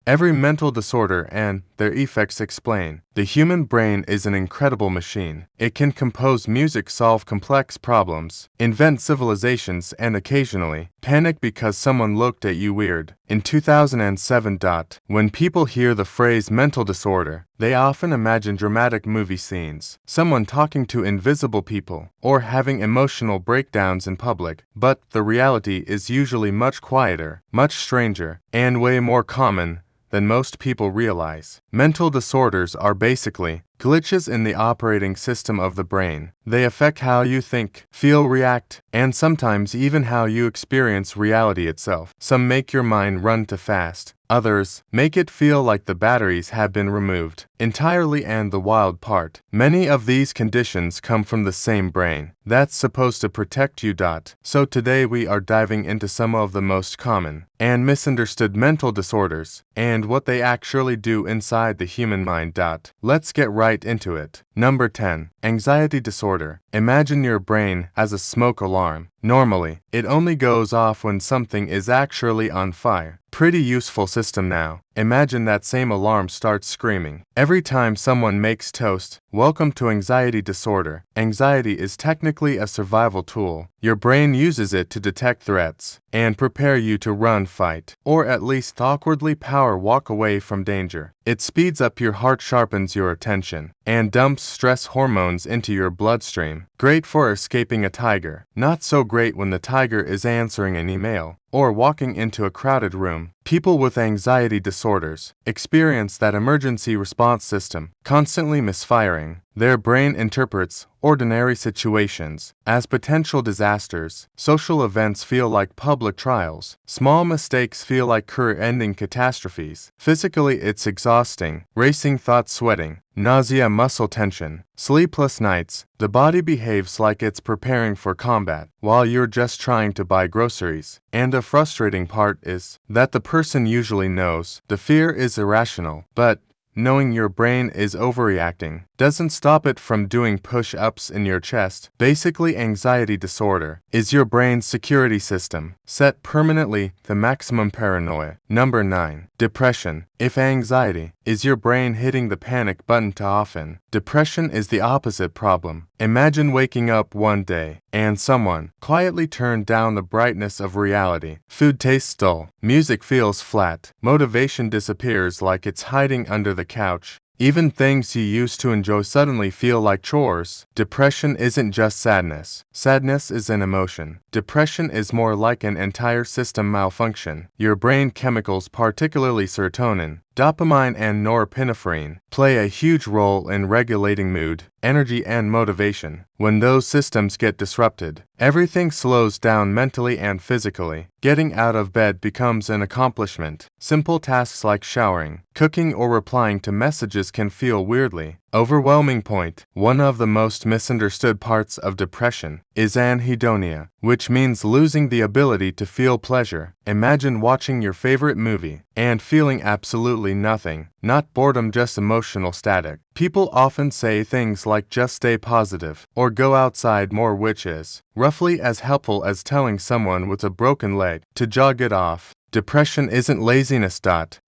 Every mental disorder and their effects explain. The human brain is an incredible machine. It can compose music, solve complex problems, invent civilizations, and occasionally panic because someone looked at you weird. In 2007, when people hear the phrase mental disorder, they often imagine dramatic movie scenes, someone talking to invisible people, or having emotional breakdowns in public. But the reality is usually much quieter, much stranger, and way more common than most people realize. Mental disorders are basically glitches in the operating system of the brain. They affect how you think, feel, react, and sometimes even how you experience reality itself. Some make your mind run too fast. Others make it feel like the batteries have been removed entirely, and the wild part, many of these conditions come from the same brain that's supposed to protect you. So today we are diving into some of the most common and misunderstood mental disorders and what they actually do inside the human mind. Let's get right into it. Number 10. Anxiety disorder. Imagine your brain as a smoke alarm. Normally, it only goes off when something is actually on fire. Pretty useful system now. Imagine that same alarm starts screaming every time someone makes toast. Welcome to anxiety disorder. Anxiety is technically a survival tool. Your brain uses it to detect threats and prepare you to run, fight, or at least awkwardly power walk away from danger. It speeds up your heart, sharpens your attention, and dumps stress hormones into your bloodstream. Great for escaping a tiger. Not so great when the tiger is answering an email or walking into a crowded room. People with anxiety disorders experience that emergency response system constantly misfiring. Their brain interprets ordinary situations as potential disasters. Social events feel like public trials. Small mistakes feel like career-ending catastrophes. Physically, it's exhausting. Racing thoughts, sweating, nausea, muscle tension, sleepless nights. The body behaves like it's preparing for combat while you're just trying to buy groceries. And the frustrating part is that the person usually knows the fear is irrational, but knowing your brain is overreacting doesn't stop it from doing push-ups in your chest. Basically, anxiety disorder is your brain's security system set permanently to maximum paranoia. Number 9. Depression. If anxiety is your brain hitting the panic button too often, depression is the opposite problem. Imagine waking up one day and someone quietly turned down the brightness of reality. Food tastes dull, music feels flat, motivation disappears like it's hiding under the couch. Even things you used to enjoy suddenly feel like chores. Depression isn't just sadness. Sadness is an emotion. Depression is more like an entire system malfunction. Your brain chemicals, particularly serotonin, dopamine, and norepinephrine, play a huge role in regulating mood, energy, and motivation. When those systems get disrupted, everything slows down mentally and physically. Getting out of bed becomes an accomplishment. Simple tasks like showering, cooking, or replying to messages can feel weirdly overwhelming. One of the most misunderstood parts of depression is anhedonia, which means losing the ability to feel pleasure. Imagine watching your favorite movie and feeling absolutely nothing. Not boredom, just emotional static. People often say things like just stay positive or go outside more, which is roughly as helpful as telling someone with a broken leg to jog it off. Depression isn't laziness.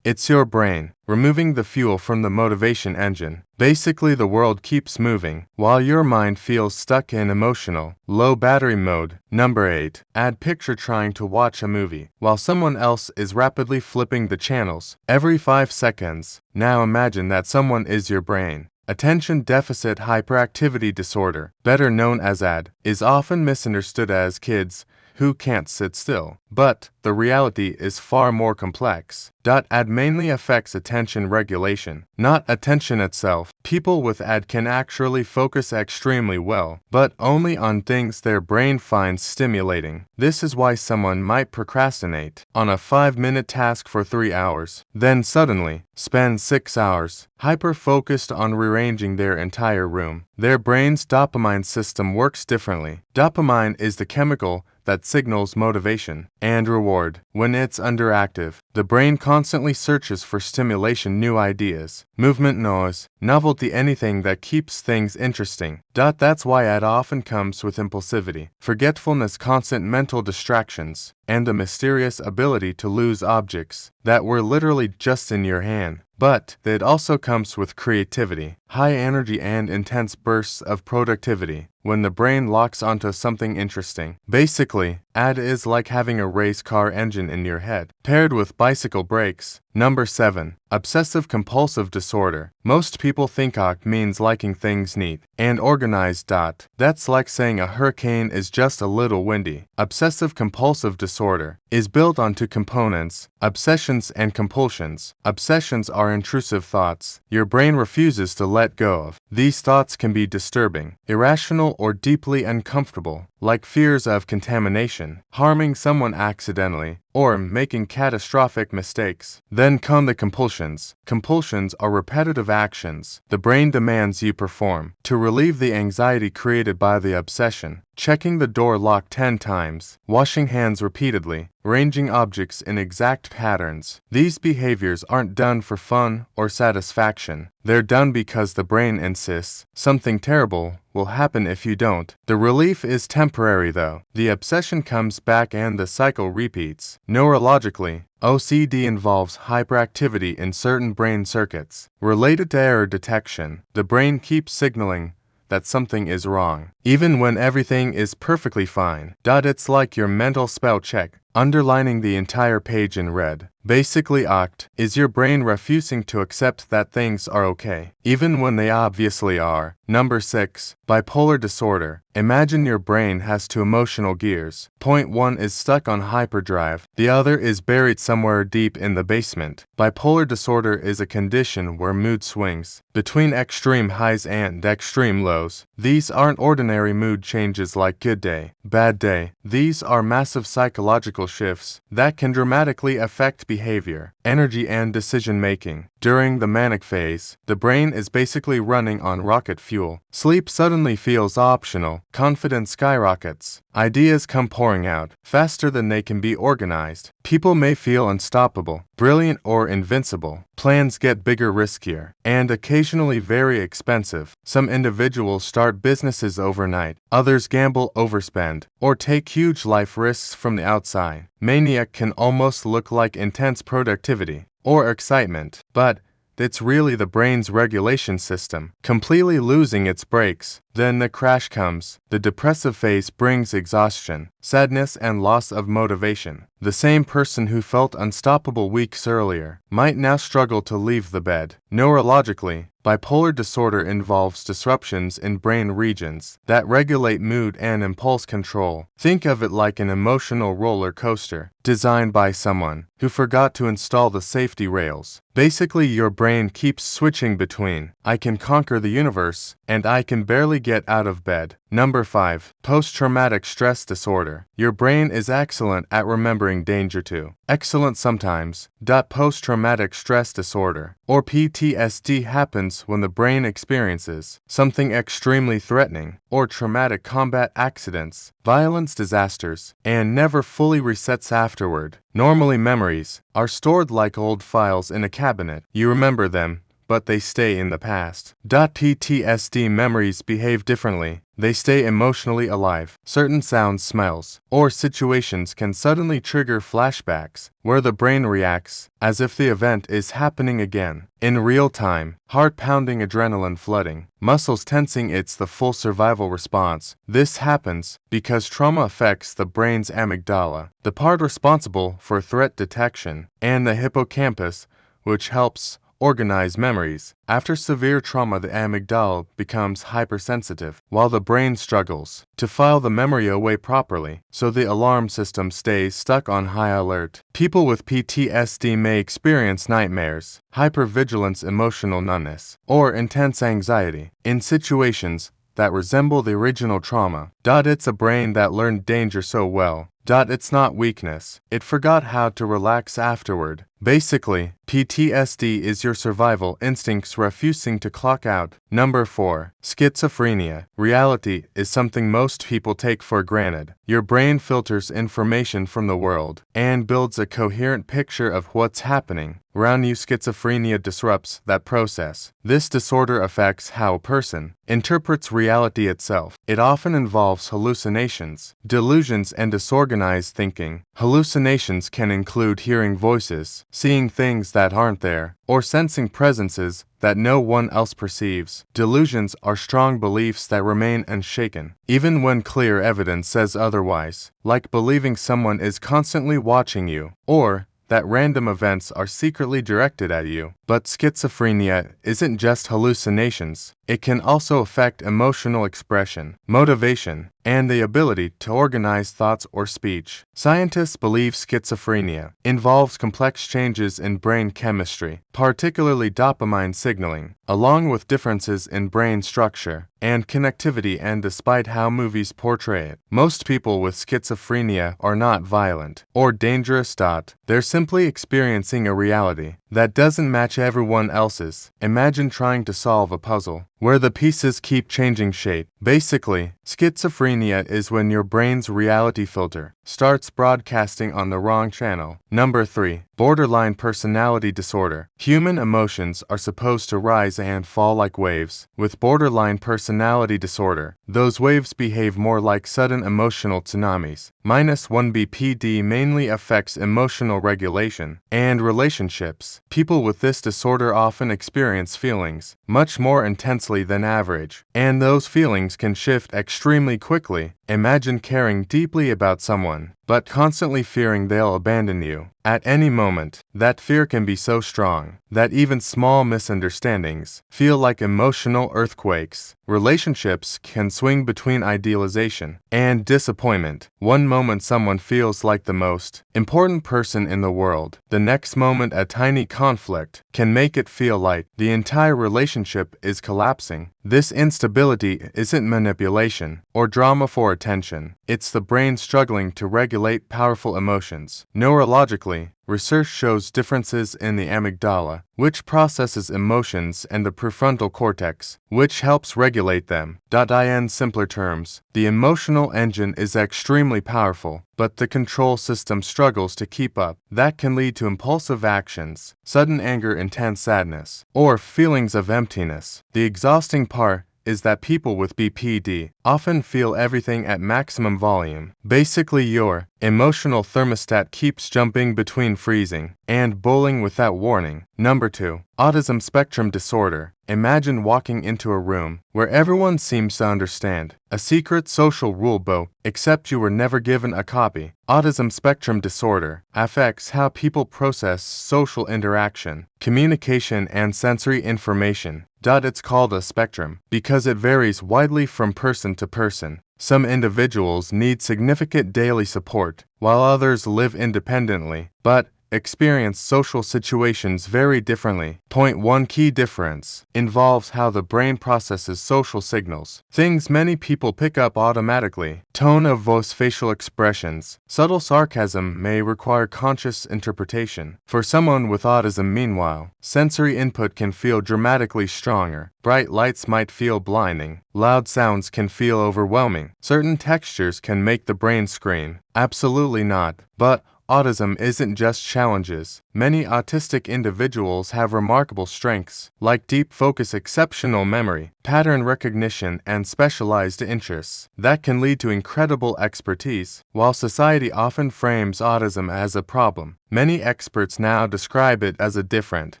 It's your brain removing the fuel from the motivation engine. Basically, the world keeps moving while your mind feels stuck in emotional, low battery mode. Number 8. Add picture trying to watch a movie while someone else is rapidly flipping the channels every 5 seconds. Now imagine that someone is your brain. Attention deficit hyperactivity disorder, better known as ADD, is often misunderstood as kids who can't sit still, but the reality is far more complex. ADD mainly affects attention regulation, not attention itself. People with ADD can actually focus extremely well, but only on things their brain finds stimulating. This is why someone might procrastinate on a 5-minute task for 3 hours, then suddenly spend 6 hours hyper-focused on rearranging their entire room. Their brain's dopamine system works differently. Dopamine is the chemical that signals motivation and reward. When it's underactive, the brain constantly searches for stimulation, new ideas, movement, noise, novelty, anything that keeps things interesting. That's why ADD often comes with impulsivity, forgetfulness, constant mental distractions, and the mysterious ability to lose objects that were literally just in your hand. But it also comes with creativity, high energy, and intense bursts of productivity when the brain locks onto something interesting. Basically, AD is like having a race car engine in your head, paired with bicycle brakes. Number 7. Obsessive compulsive disorder. Most people think OCD means liking things neat and organized. That's like saying a hurricane is just a little windy. Obsessive compulsive disorder is built on two components: obsessions and compulsions. Obsessions are intrusive thoughts your brain refuses to let go of. These thoughts can be disturbing, irrational, or deeply uncomfortable, like fears of contamination, harming someone accidentally, or making catastrophic mistakes. Then come the compulsions. Compulsions are repetitive actions the brain demands you perform to relieve the anxiety created by the obsession. Checking the door lock 10 times, washing hands repeatedly, arranging objects in exact patterns. These behaviors aren't done for fun or satisfaction. They're done because the brain insists something terrible will happen if you don't. The relief is temporary though. The obsession comes back and the cycle repeats. Neurologically, OCD involves hyperactivity in certain brain circuits related to error detection. The brain keeps signaling that something is wrong, even when everything is perfectly fine. It's like your mental spell check, underlining the entire page in red. Basically, OCD is your brain refusing to accept that things are okay, even when they obviously are. Number 6. Bipolar disorder. Imagine your brain has two emotional gears. Point one is stuck on hyperdrive, the other is buried somewhere deep in the basement. Bipolar disorder is a condition where mood swings between extreme highs and extreme lows. These aren't ordinary mood changes like good day, bad day. These are massive psychological shifts that can dramatically affect behavior, energy, and decision-making. During the manic phase, the brain is basically running on rocket fuel. Sleep suddenly feels optional, confidence skyrockets, ideas come pouring out faster than they can be organized. People may feel unstoppable, brilliant, or invincible. Plans get bigger, riskier, and occasionally very expensive. Some individuals start businesses overnight, others gamble, overspend, or take huge life risks from the outside. Mania can almost look like intense productivity or excitement, but it's really the brain's regulation system completely losing its brakes. Then the crash comes. The depressive phase brings exhaustion, sadness, and loss of motivation. The same person who felt unstoppable weeks earlier might now struggle to leave the bed. Neurologically, bipolar disorder involves disruptions in brain regions that regulate mood and impulse control. Think of it like an emotional roller coaster designed by someone who forgot to install the safety rails. Basically, your brain keeps switching between "I can conquer the universe" and "I can barely get out of bed." Number 5. Post-traumatic stress disorder. Your brain is excellent at remembering danger too. Excellent sometimes. Post-traumatic stress disorder, or PTSD, happens when the brain experiences something extremely threatening, or traumatic combat accidents, violence, disasters, and never fully resets afterward. Normally, memories are stored like old files in a cabinet. You remember them, but they stay in the past. PTSD memories behave differently. They stay emotionally alive. Certain sounds, smells, or situations can suddenly trigger flashbacks, where the brain reacts as if the event is happening again. In real time, heart pounding, adrenaline flooding, muscles tensing. It's the full survival response. This happens because trauma affects the brain's amygdala, the part responsible for threat detection, and the hippocampus, which helps organize memories. After severe trauma, the amygdala becomes hypersensitive, while the brain struggles to file the memory away properly, so the alarm system stays stuck on high alert. People with PTSD may experience nightmares, hypervigilance, emotional numbness, or intense anxiety in situations that resemble the original trauma. It's a brain that learned danger so well. It's not weakness. It forgot how to relax afterward. Basically, PTSD is your survival instincts refusing to clock out. Number 4. Schizophrenia. Reality is something most people take for granted. Your brain filters information from the world and builds a coherent picture of what's happening around you. Schizophrenia disrupts that process. This disorder affects how a person interprets reality itself. It often involves hallucinations, delusions, and disorganized thinking. Hallucinations can include hearing voices, seeing things that aren't there, or sensing presences that no one else perceives. Delusions are strong beliefs that remain unshaken, even when clear evidence says otherwise, like believing someone is constantly watching you, or that random events are secretly directed at you. But schizophrenia isn't just hallucinations. It can also affect emotional expression, motivation, and the ability to organize thoughts or speech. Scientists believe schizophrenia involves complex changes in brain chemistry, particularly dopamine signaling, along with differences in brain structure and connectivity. And despite how movies portray it, most people with schizophrenia are not violent or dangerous. They're simply experiencing a reality that doesn't match everyone else's. Imagine trying to solve a puzzle where the pieces keep changing shape. Basically, schizophrenia is when your brain's reality filter starts broadcasting on the wrong channel. Number 3. Borderline personality disorder. Human emotions are supposed to rise and fall like waves. With borderline personality disorder, those waves behave more like sudden emotional tsunamis. -1 BPD mainly affects emotional regulation and relationships. People with this disorder often experience feelings much more intensely than average, and those feelings can shift extremely quickly. Imagine caring deeply about someone, but constantly fearing they'll abandon you at any moment. That fear can be so strong that even small misunderstandings feel like emotional earthquakes. Relationships can swing between idealization and disappointment. One moment someone feels like the most important person in the world. The next moment a tiny conflict can make it feel like the entire relationship is collapsing. This instability isn't manipulation or drama for attention. It's the brain struggling to regulate powerful emotions. Neurologically, research shows differences in the amygdala, which processes emotions, and the prefrontal cortex, which helps regulate them. In simpler terms, the emotional engine is extremely powerful, but the control system struggles to keep up. That can lead to impulsive actions, sudden anger, intense sadness, or feelings of emptiness. The exhausting part is that people with BPD often feel everything at maximum volume. Basically, your emotional thermostat keeps jumping between freezing and boiling without warning. Number 2. Autism spectrum disorder. Imagine walking into a room where everyone seems to understand a secret social rulebook, except you were never given a copy. Autism spectrum disorder affects how people process social interaction, communication, and sensory information. It's called a spectrum because it varies widely from person to person. Some individuals need significant daily support, while others live independently, but experience social situations very differently. Point 1. Key difference involves how the brain processes social signals. Things many people pick up automatically. Tone of voice, facial expressions. Subtle sarcasm may require conscious interpretation. For someone with autism, meanwhile, sensory input can feel dramatically stronger. Bright lights might feel blinding. Loud sounds can feel overwhelming. Certain textures can make the brain scream. Absolutely not. But autism isn't just challenges. Many autistic individuals have remarkable strengths, like deep focus, exceptional memory, pattern recognition, and specialized interests, that can lead to incredible expertise. While society often frames autism as a problem, many experts now describe it as a different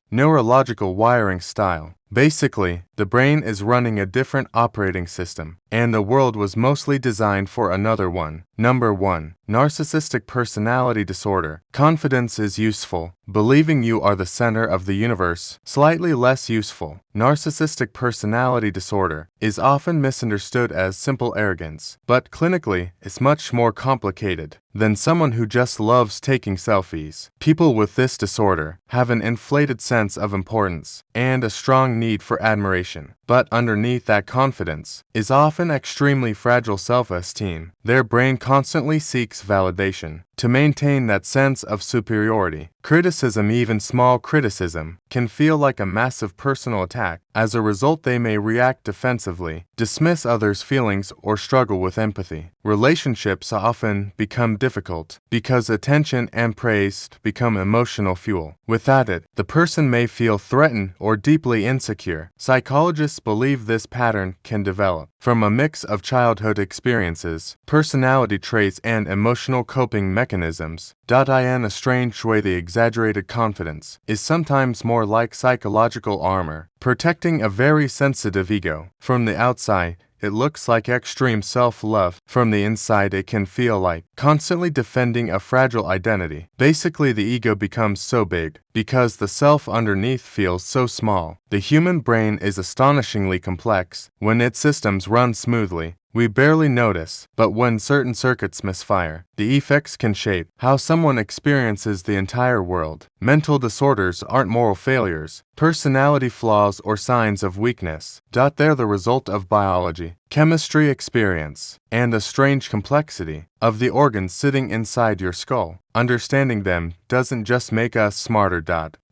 neurological wiring style. Basically, the brain is running a different operating system, and the world was mostly designed for another one. Number 1. Narcissistic personality disorder. Confidence is useful. Believing you are the center of the universe, slightly less useful. Narcissistic personality disorder is often misunderstood as simple arrogance, but clinically, it's much more complicated than someone who just loves taking selfies. People with this disorder have an inflated sense of importance and a strong need for admiration, but underneath that confidence is often extremely fragile self-esteem. Their brain constantly seeks validation to maintain that sense of superiority. Criticism, even small criticism, can feel like a massive personal attack. As a result, they may react defensively, dismiss others' feelings, or struggle with empathy. Relationships often become difficult because attention and praise become emotional fuel. Without it, the person may feel threatened or deeply insecure. Psychologists believe this pattern can develop from a mix of childhood experiences, personality traits, and emotional coping mechanisms. In a strange way, the exaggerated confidence is sometimes more like psychological armor, protecting a very sensitive ego. From the outside, it looks like extreme self-love. From the inside, it can feel like constantly defending a fragile identity. Basically, the ego becomes so big because the self underneath feels so small. The human brain is astonishingly complex. When its systems run smoothly, we barely notice, but when certain circuits misfire, the effects can shape how someone experiences the entire world. Mental disorders aren't moral failures, personality flaws, or signs of weakness. They're the result of biology, chemistry, experience, and a strange complexity of the organs sitting inside your skull. Understanding them doesn't just make us smarter.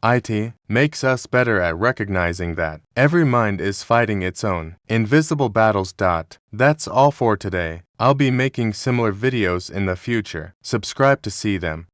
It makes us better at recognizing that every mind is fighting its own invisible battles. That's all for today. I'll be making similar videos in the future. Subscribe to see them.